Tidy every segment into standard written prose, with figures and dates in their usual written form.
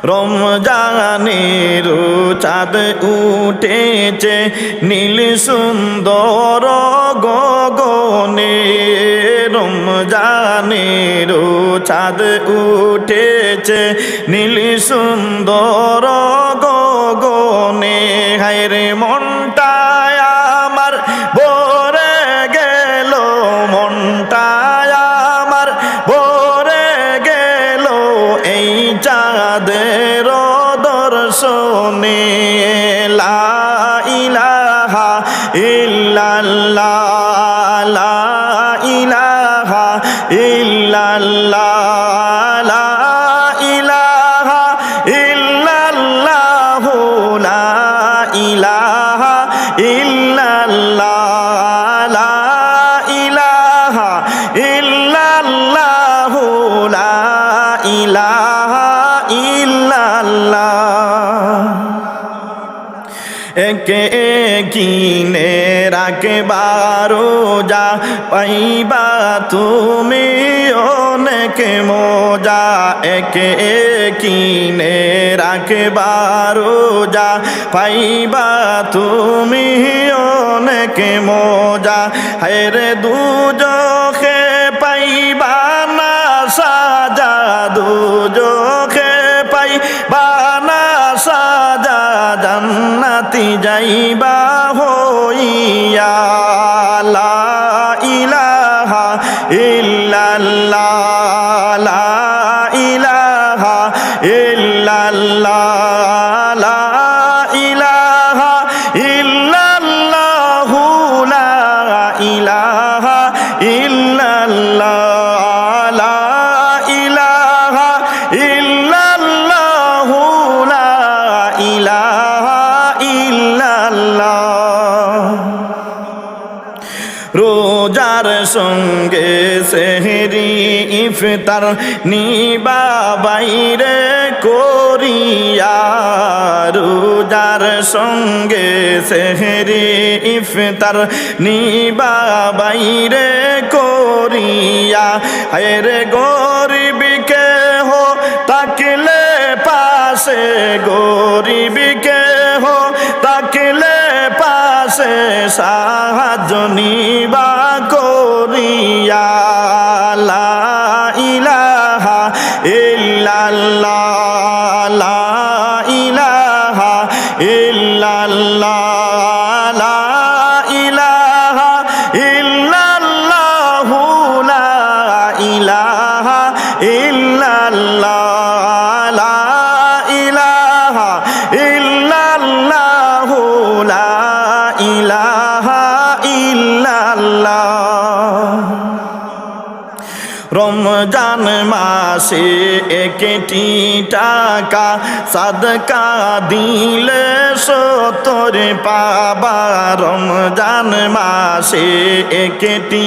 রমজানের চাঁদ উঠেছে নীল সুন্দর গগনে, রমজানের চাঁদ উঠেছে নীল সুন্দর গগনে। হায়রে মনটায় আমার ভরে গেল, মনটায় আমার ভরে গেল এই চাঁদের দর্শনে। লা ইলাহা ইল্লাল্লাহ, লা ইলাহা ইল্লাল্লাহ, লা ইলাহা ইল্লাল্লাহ, লা ইলাহা ইল্লাল্লাহ, লা ইলাহা ইল্লাল্লাহ, লা ইলাহা ইল্লাল্লাহ। একে কিনে রাখবা রোজা, পাইবা তুমি অনেক মজা। একে কিনে রাখবা রোজা, পাইবা তুমি অনেক মজা। হায়রে দুজখে পাইবা না সাজা, দুজখে পাইবা না সাজা, জান্নাতি যাইবা হইয়া। লা ইলাহা ইল্লাল্লাহ, লা ইলাহা ইল্লাল্লাহ, লা ইলাহা ইল্লাল্লাহ, লা ইলাহা ইল্লাল্লাহ, লা ইলাহা ইল্লাল্লাহ, লা ইলাহা ইল্লাল্লাহ। রোজার সঙ্গে সেহরি ইফতার নিবা বাইরে করিয়া, রোজার সঙ্গে সেহরি ইফতার নিবা বাইরে করিয়া। হায়রে গরিবকে হো তাকলে পাশে, গরিবকে হো তাকলে পাশে, সাহায্য নিবা করিয়া। লা ইলাহা ইল্লাল্লাহ, লা ইলাহা ইল্লাল্লাহ, লা ইলাহা ইল্লাল্লাহ, লা ইলাহা ইল্লাল্লাহ, লা ইলাহা ইল্লাল্লাহ, লা ইলাহা ইল্লাল্লাহ। রমজান মাসে একটি টাকা সাদকা দিলে 70 পাবা, রমজান মাসে একটি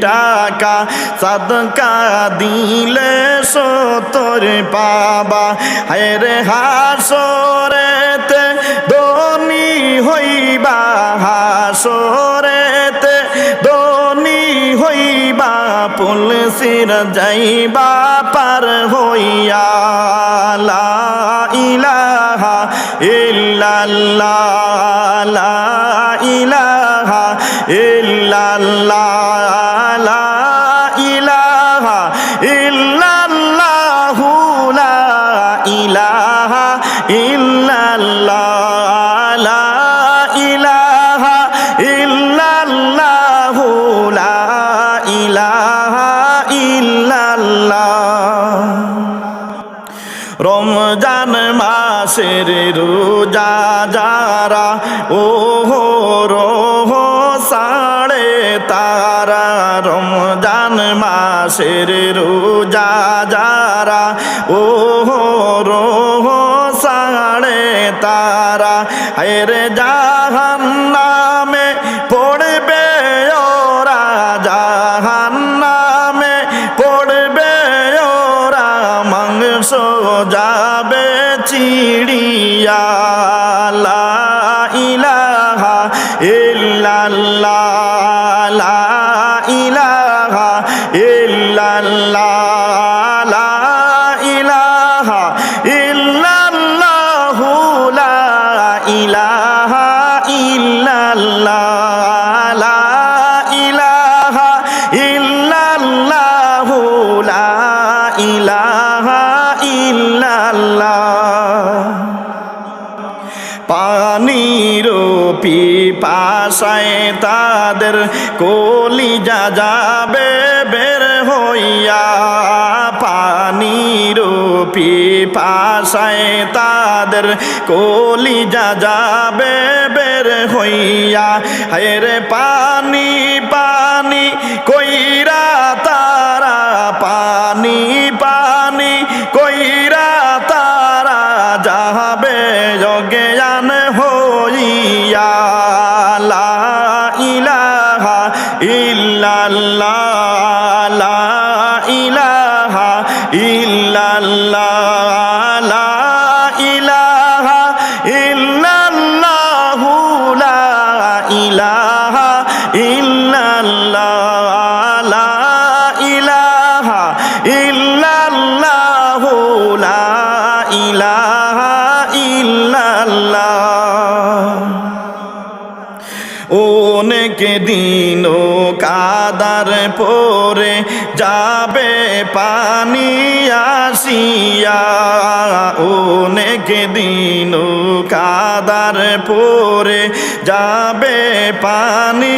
টাকা সাদকা দিলে 70 পাবা। হায়রে হাসরেতে ধনী হইবা, হাসরেতে ধনী হইবা, পুলসির যাইবা পার হইয়া। লা ইলাহা ইল্লাল্লাহ, লা ইলাহা ইল্লাল্লাহ, লা ইলাহা ইল্লাল্লাহ, লা ইলাহা ইল্লাল্লাহ, লা ইলাহা ইল্লাল্লাহ, লা ইলাহা ইল্লাল্লাহ। রমজান মাসের রোজা যারা ওহো রোহ সাড়ে তারা, রমজান মাসের রোজা যারা ওহো রোহ সাড়ে তারা। হায়রে জাহান্নামে পড়বে ওরা, জাহান্নামে পড়বে ওরা, মাংস যাবে চিড়িয়া। লা ইলাহা ইল্লাল্লাহ, লা ইলাহা ইল্লাল্লাহ, লা ইলাহা ইল্লাল্লাহ, ইল্লাল্লাহ পানির পিপাসায় তাদের কলিজা যাবে বের হইয়া পানির পিপাসায় তাদের কলিজা যাবে বের হইয়া হায়রে পানি পানি কইরা তারা পানি পানি কইরা তারা যাবে জ্ঞান হইয়া লা ইলাহা ইল্লাল্লাহ লা ইলাহা ইল্লাল্লাহ লা ইলাহা ইল্লাল্লাহ লা ইলাহা ইল্লাল্লাহ লা ইলাহা ইল্লাল্লাহ লা ইলাহা ইল্লাল্লাহ অনেক দিন কাদার পরে যাবে পানি আসিয়া অনেক দিন কাদার পরে যাবে পানি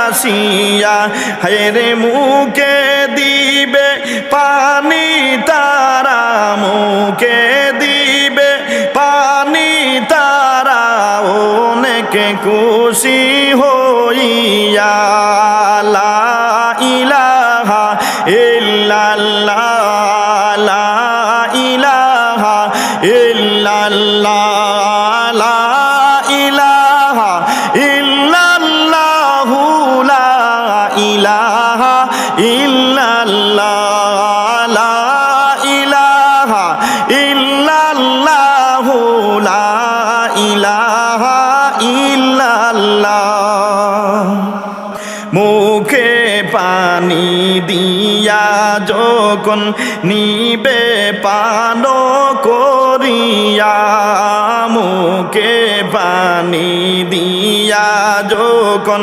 আসিয়া হায়রে মুখে দিবে পানি তারা মুখে দিবে পানি তারা অনেক খুশি হইয়া লা ইলাহা ইল্লাল্লাহ লা ইলাহা ইল্লাল্লাহ লা ইলাহা ইল্লাল্লাহ লা ইলাহা ইল্লাল্লাহ লা ইলাহা ইল্লাল্লাহ লা ইলাহা ইল্লাল্লাহ মুখে পানি দিয়া যখন নিবে পান করিয়া মুখে পানি দিয়া যখন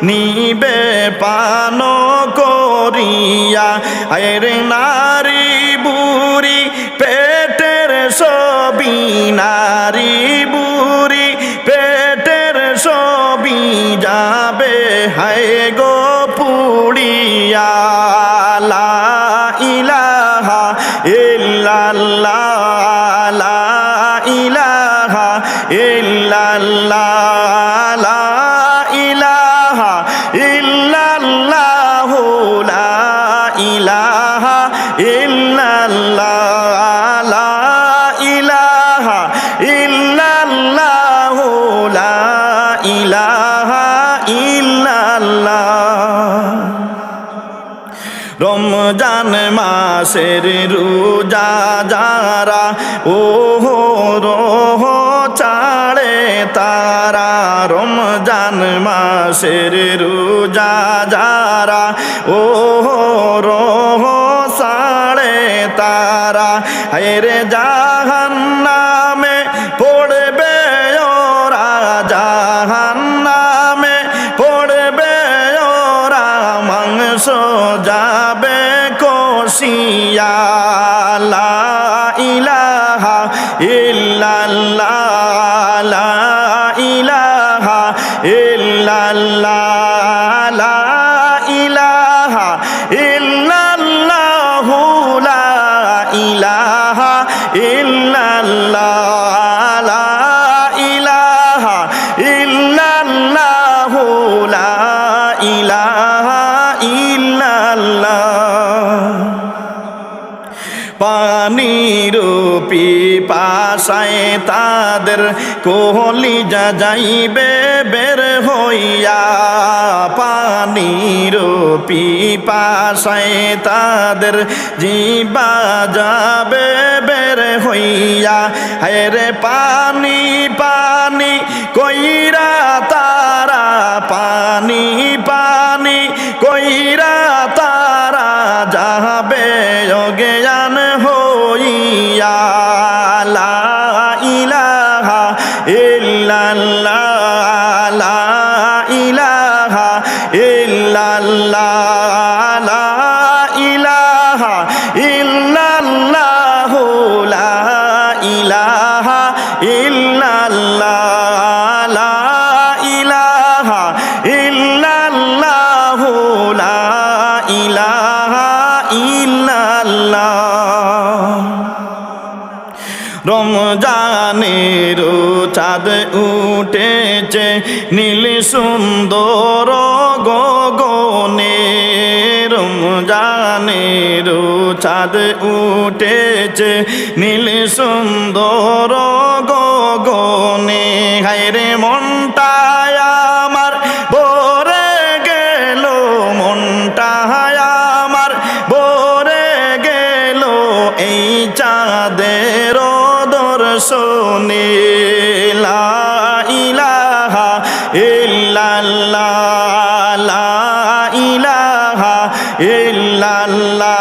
নিবে পান করিয়া আরে নারী বুড়ি পেটের সবই নারী বুড়ি পেটের সবই যাবে হায় গো পুড়িয়া লা ইলাহা ইল্লাল্লাহ লা ইলাহা ইল্লাল্লাহ লা ইলাহা ইল্লাল্লাহ লা ইলাহা ইল্লাল্লাহ লা ইলাহা ইল্লাল্লাহ লা ইলাহা ইল্লাল্লাহ রমজান মাসের রোজা যারা ওহো রোহ ছাড়ে তারা রমজান মাসের রোজা যারা ওহো রোহ ছাড়ে তারা হায়রে জাহান্নামে পড়বে ওরা জাহান্নামে পড়বে ওরা মাংস যাবে কষিয়া লা ইলাহা ইল্লাল্লাহ লা ইলাহা ইল্লাল্লাহ লা ইলাহা ইল্লাল্লাহ লা ইলাহা ইল্লাল্লাহ লা ইলাহা ইল্লাল্লাহ লা ইলাহা ইল্লাল্লাহ পানির পিপাসায় তাদের কলিজা যাইবে বের হইয়া পানির পিপাসায় তাদের জিবা যাবে বের হইয়া হায়রে পানি পানি কইরা তারা পানি পানি কইরা তারা যাবে অজ্ঞান হইয়া লা ইলাহা ইল্লাল্লাহ লা ইলাহা ইল্লাল্লাহ লা ইলাহা ইল্লাল্লাহ লা রমজানের চাঁদ উঠেছে নীল সুন্দর গগনে রমজানের চাঁদ উঠেছে নীল সুন্দর গগনে হায়রে মনটা আমার ভরে গেল মনটা আমার ভরে গেল এই চাঁদের দর্শনে লা ইলাহা ইল্লাল্লাহ লা ইলাহা ইল্লাল্লাহ